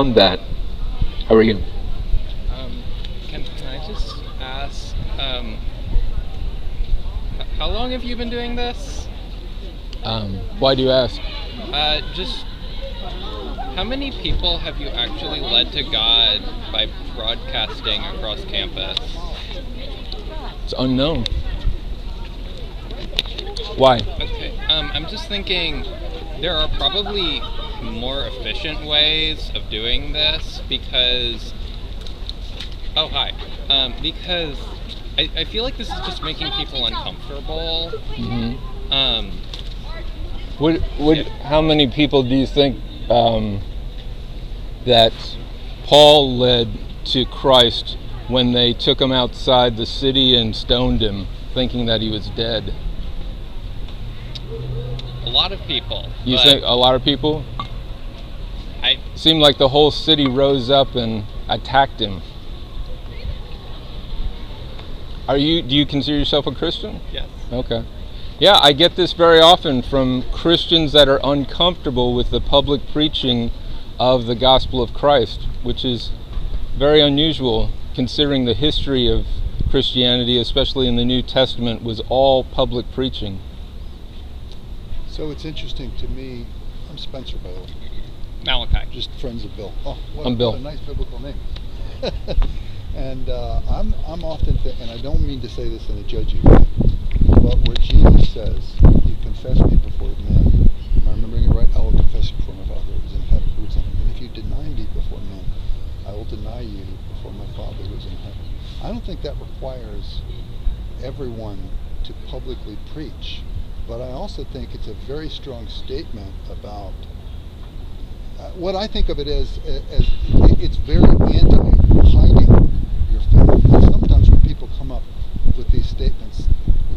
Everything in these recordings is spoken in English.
around that. How are you? Can I just ask, how long have you been doing this? Why do you ask? Just how many people have you actually led to God by broadcasting across campus? It's unknown. Why? Okay, I'm just thinking there are probably more efficient ways of doing this because... Oh, hi. Because I feel like this is just making people uncomfortable. Mm-hmm. Yeah. How many people do you think that Paul led to Christ when they took him outside the city and stoned him, thinking that he was dead? A lot of people. You think a lot of people? Seemed like the whole city rose up and attacked him. Do you consider yourself a Christian? Yes. Okay. Yeah, I get this very often from Christians that are uncomfortable with the public preaching of the gospel of Christ, which is very unusual considering the history of Christianity, especially in the New Testament, was all public preaching. So it's interesting to me. I'm Spencer, by the way. Malachi. Just friends of Bill. Oh, I'm Bill. What a nice biblical name. And I'm often, and I don't mean to say this in a judgy way, but where Jesus says, "You confess me before men." Am I remembering it right? I will confess before my Father who is in heaven, who is in heaven. And if you deny me before men, I will deny you before my Father who is in heaven. I don't think that requires everyone to publicly preach, but I also think it's a very strong statement about what I think of it as it's very anti-hiding your faith. Sometimes when people come up with these statements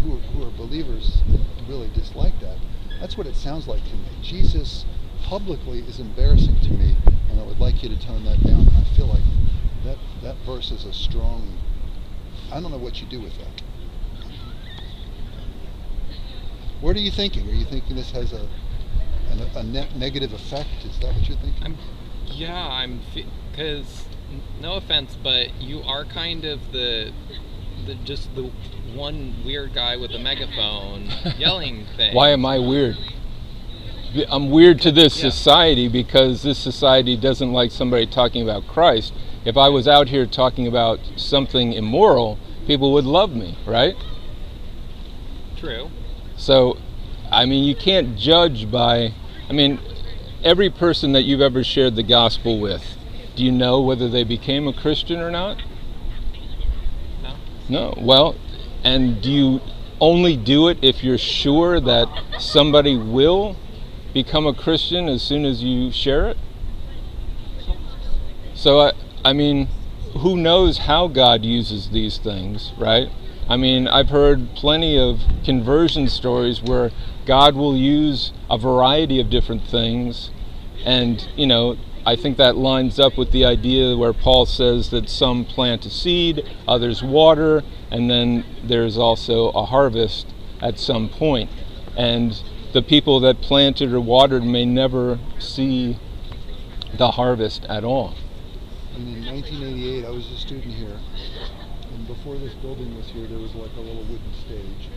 who are believers and really dislike that, that's what it sounds like to me. Jesus publicly is embarrassing to me, and I would like you to tone that down. And I feel like that verse is a strong... I don't know what you do with that. What are you thinking? Are you thinking this has a negative effect? Is that what you're thinking? Because no offense, but you are kind of the one weird guy with a megaphone yelling things. Why am I weird? I'm weird to this society because this society doesn't like somebody talking about Christ. If I was out here talking about something immoral, people would love me, right? True. So, I mean, you can't judge by... I mean, every person that you've ever shared the gospel with, do you know whether they became a Christian or not? No. No. Well, and do you only do it if you're sure that somebody will become a Christian as soon as you share it? So, I mean, who knows how God uses these things, right? I mean, I've heard plenty of conversion stories where God will use a variety of different things, and, you know, I think that lines up with the idea where Paul says that some plant a seed, others water, and then there's also a harvest at some point. And the people that planted or watered may never see the harvest at all. And in 1988, I was a student here, and before this building was here, there was like a little wooden stage,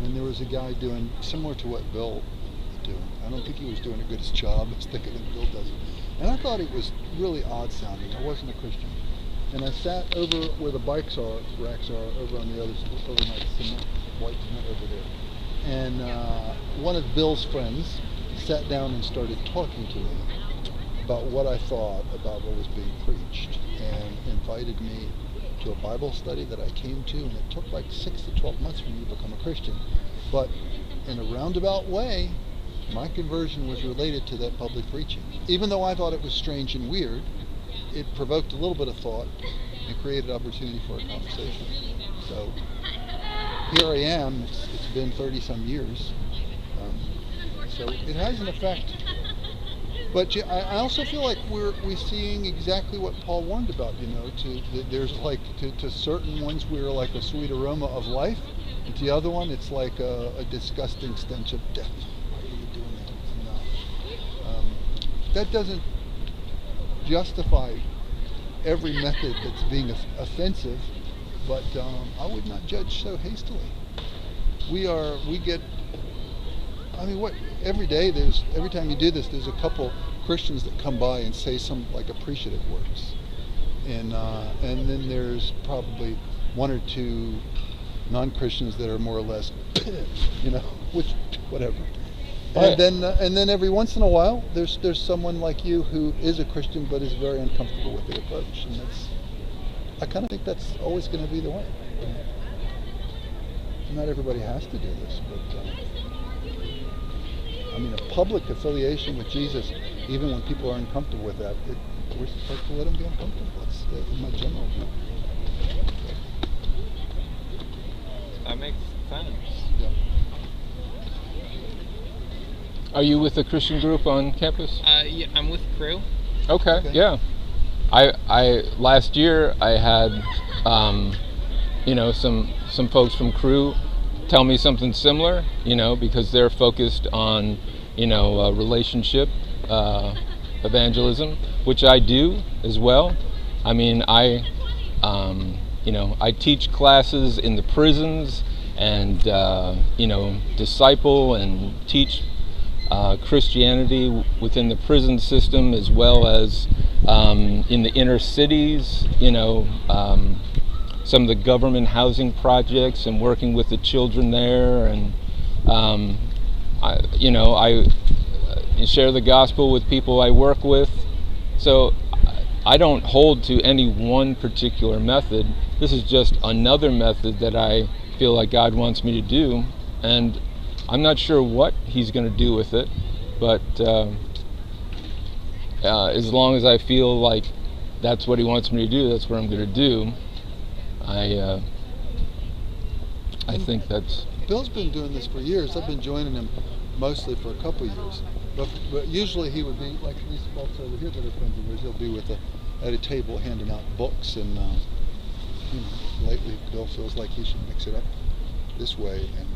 and there was a guy doing similar to what Bill was doing. I don't think he was doing a good job as thicker than Bill does it. And I thought it was really odd sounding. I wasn't a Christian. And I sat over where the racks are over on the other, over my cement, white cement over there. And one of Bill's friends sat down and started talking to me about what I thought about what was being preached, and invited me to a Bible study that I came to, and it took like 6 to 12 months for me to become a Christian. But in a roundabout way, my conversion was related to that public preaching. Even though I thought it was strange and weird, it provoked a little bit of thought and created opportunity for a conversation. So here I am. It's been 30-some years. So it has an effect. But I also feel like we're seeing exactly what Paul warned about. You know, there's like to certain ones we're like a sweet aroma of life, and to the other one it's like a disgusting stench of death. Why are you doing that? And, that doesn't justify every method that's being offensive, but I would not judge so hastily. Every day every time you do this, there's a couple Christians that come by and say some like appreciative words, and then there's probably one or two non-Christians that are more or less, which whatever. And then every once in a while, there's someone like you who is a Christian but is very uncomfortable with the approach, and I kind of think that's always going to be the way. Not everybody has to do this, but a public affiliation with Jesus, even when people are uncomfortable with that, we're supposed to let them be uncomfortable. That's my general view. That makes sense. Yeah. Are you with a Christian group on campus? Yeah, I'm with Crew. Okay. Yeah. I last year I had some folks from Crew tell me something similar, because they're focused on relationship evangelism, which I do as well. I teach classes in the prisons and disciple and teach Christianity within the prison system, as well as in the inner cities, some of the government housing projects and working with the children there, and I share the gospel with people I work with. So I don't hold to any one particular method. This is just another method that I feel like God wants me to do, and I'm not sure what He's going to do with it, but as long as I feel like that's what He wants me to do, that's what I'm going to do. I think that's... Bill's been doing this for years. I've been joining him mostly for a couple of years. But usually he would be, like these folks over here that are friends of his, he'll be at a table handing out books, and lately Bill feels like he should mix it up this way. And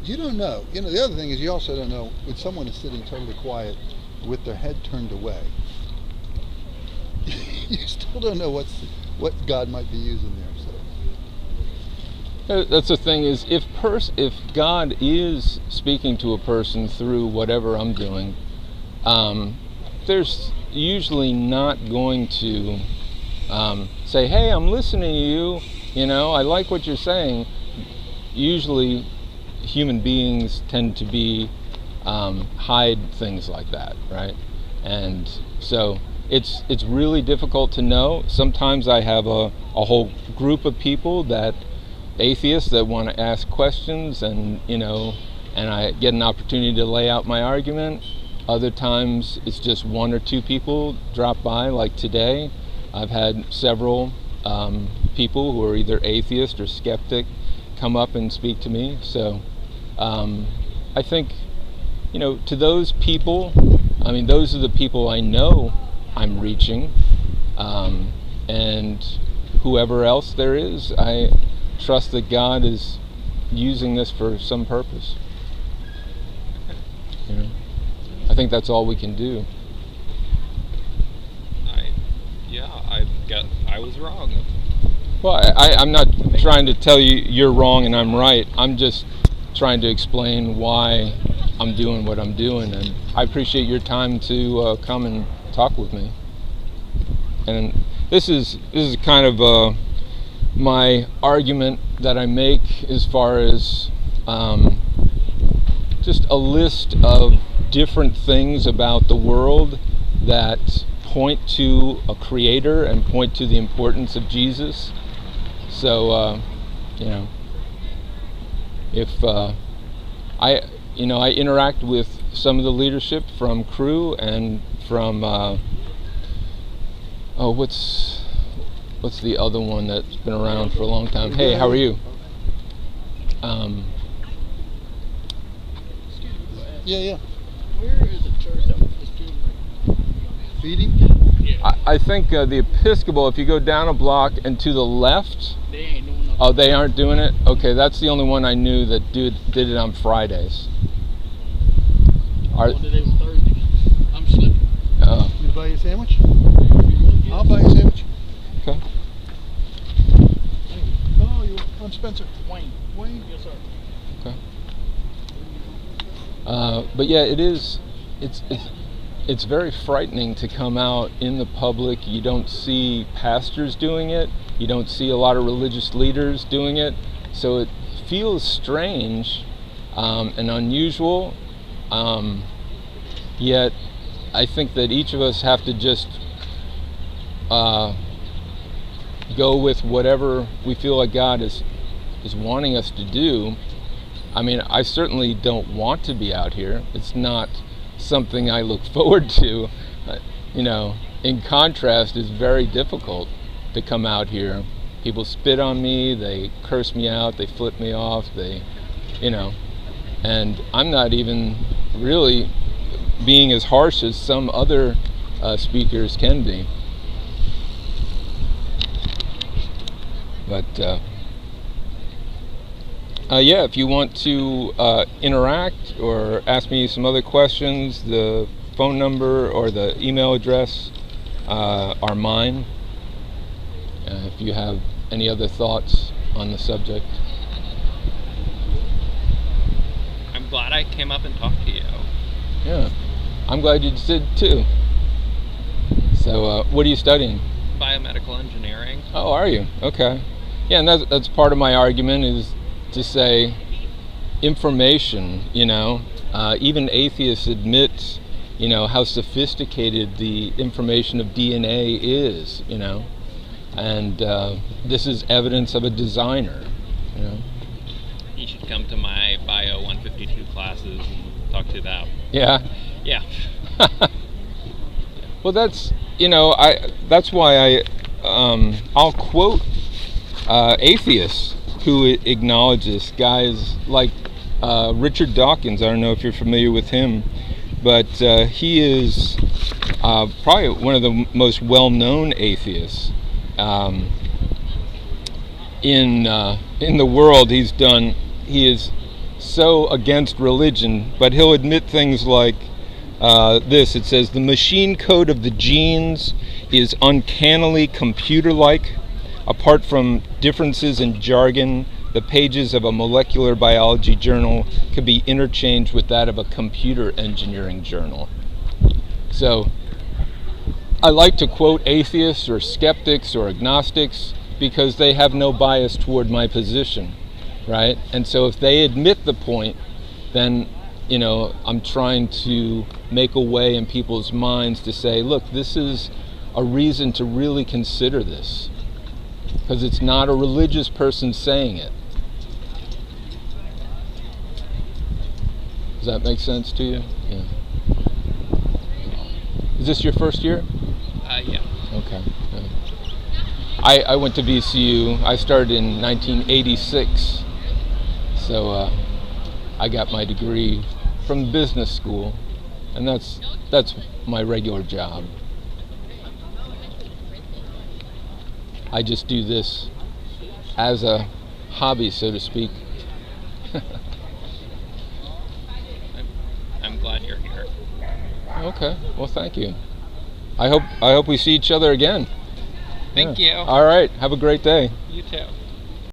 you don't know. The other thing is you also don't know when someone is sitting totally quiet with their head turned away. You still don't know what God might be using there. So that's the thing, is if God is speaking to a person through whatever I'm doing, there's usually not going to say, "Hey, I'm listening to you. I like what you're saying." Usually, human beings tend to be hide things like that, right? And so it's really difficult to know. Sometimes I have a whole group of people atheists that want to ask questions, and I get an opportunity to lay out my argument. Other times it's just one or two people drop by, like today. I've had several people who are either atheist or skeptic come up and speak to me. So I think, to those people, those are the people I know I'm reaching, and whoever else there is, I trust that God is using this for some purpose. I think that's all we can do. I was wrong. Well, I'm not trying to tell you you're wrong and I'm right. I'm just trying to explain why I'm doing what I'm doing, and I appreciate your time to come and talk with me. And this is kind of my argument that I make, as far as just a list of different things about the world that point to a creator and point to the importance of Jesus. So if I interact with some of the leadership from Crew and from what's the other one that's been around for a long time? Hey, how are you? Yeah. Where is the church that was just Feeding? Yeah. I think the Episcopal, if you go down a block and to the left, They ain't doing nothing. oh, they aren't doing it? Okay, that's the only one I knew that did it on Fridays. Well, today was Thursday. I'm slipping. Oh. buy you a sandwich? I'll buy you a sandwich. Okay. Oh, I'm Spencer. Wayne. Wayne? Yes, sir. Okay. But yeah, it's very frightening to come out in the public. You don't see pastors doing it. You don't see a lot of religious leaders doing it. So it feels strange and unusual. Yet I think that each of us have to just go with whatever we feel like God is wanting us to do. I mean, I certainly don't want to be out here. It's not something I look forward to. In contrast, it's very difficult to come out here. People spit on me, they curse me out, they flip me off, and I'm not even really being as harsh as some other speakers can be. But yeah, if you want to interact or ask me some other questions, the phone number or the email address are mine. If you have any other thoughts on the subject. I'm glad I came up and talked to you. Yeah, I'm glad you did too. So, what are you studying? Biomedical engineering. Oh, are you? Okay. Yeah, and that's part of my argument is to say information, even atheists admit, how sophisticated the information of DNA is, and this is evidence of a designer, You should come to my Bio 152 classes and talk to them. Yeah? Yeah. Well, that's, that's why I'll quote atheists who acknowledge this, guys like Richard Dawkins. I don't know if you're familiar with him, but he is probably one of the most well-known atheists in the world. He is so against religion, but he'll admit things like this. It says, the machine code of the genes is uncannily computer-like. Apart from differences in jargon, the pages of a molecular biology journal could be interchanged with that of a computer engineering journal. So I like to quote atheists or skeptics or agnostics because they have no bias toward my position, right? And so if they admit the point, then I'm trying to make a way in people's minds to say, look, this is a reason to really consider this. Because it's not a religious person saying it. Does that make sense to you? Yeah. Is this your first year? Yeah. Okay. Yeah. I went to VCU. I started in 1986. So I got my degree from business school. And that's my regular job. I just do this as a hobby, so to speak. I'm glad you're here. Okay, well, thank you. I hope we see each other again. Thank you. All right, have a great day. You too.